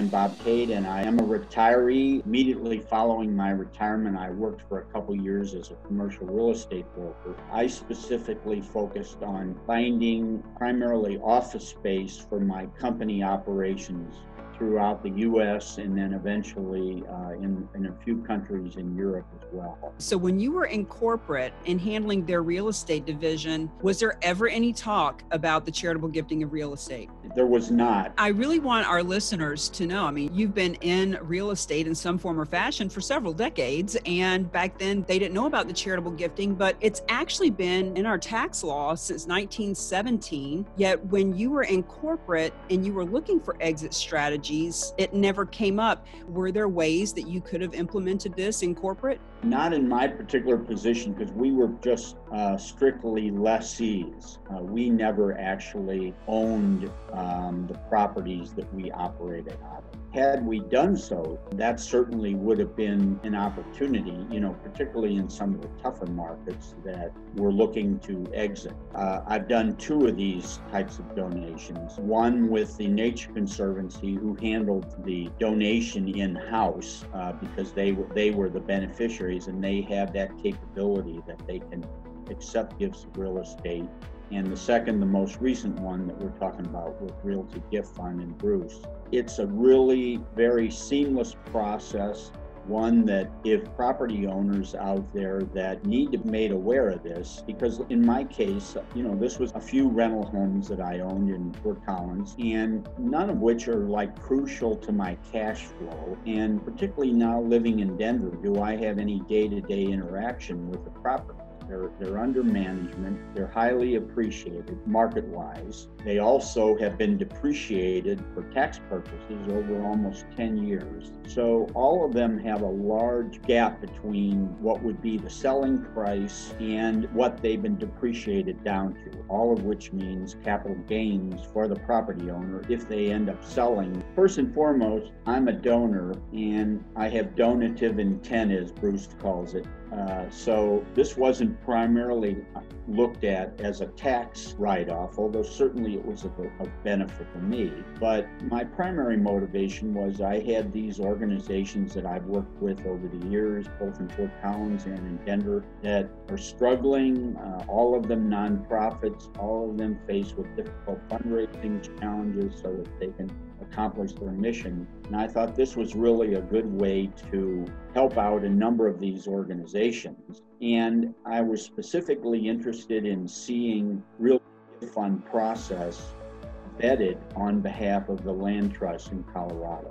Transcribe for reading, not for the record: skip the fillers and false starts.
I'm Bob Tate, and I am a retiree. Immediately following my retirement, I worked for a couple years as a commercial real estate broker. I specifically focused on finding primarily office space for my company operations throughout the U.S. and then eventually in a few countries in Europe as well. So when you were in corporate and handling their real estate division, was there ever any talk about the charitable gifting of real estate? There was not. I really want our listeners to know, you've been in real estate in some form or fashion for several decades, and back then they didn't know about the charitable gifting, but it's actually been in our tax law since 1917. Yet when you were in corporate and you were looking for exit strategies, it never came up. Were there ways that you could have implemented this in corporate? Not in my particular position, because we were just strictly lessees. We never actually owned the properties that we operated out of. Had we done so, that certainly would have been an opportunity, particularly in some of the tougher markets that we're looking to exit. I've done two of these types of donations. One with the Nature Conservancy, who handled the donation in-house because they were the beneficiaries, and they have that capability that they can accept gifts of real estate. And the second, the most recent one that we're talking about with Realty Gift Fund in Bruce. It's a really very seamless process, one that if property owners out there that need to be made aware of this, because in my case, this was a few rental homes that I owned in Fort Collins, and none of which are crucial to my cash flow. And particularly now living in Denver, do I have any day-to-day interaction with the property? They're under management. They're highly appreciated market-wise. They also have been depreciated for tax purposes over almost 10 years. So all of them have a large gap between what would be the selling price and what they've been depreciated down to, all of which means capital gains for the property owner if they end up selling. First and foremost, I'm a donor, and I have donative intent, as Bruce calls it. So this wasn't primarily looked at as a tax write-off, although certainly it was of benefit for me. But my primary motivation was I had these organizations that I've worked with over the years, both in Fort Collins and in Denver, that are struggling, all of them nonprofits, all of them faced with difficult fundraising challenges so that they can accomplish their mission. And I thought this was really a good way to help out a number of these organizations. And I was specifically interested in seeing real fund process vetted on behalf of the land trust in Colorado.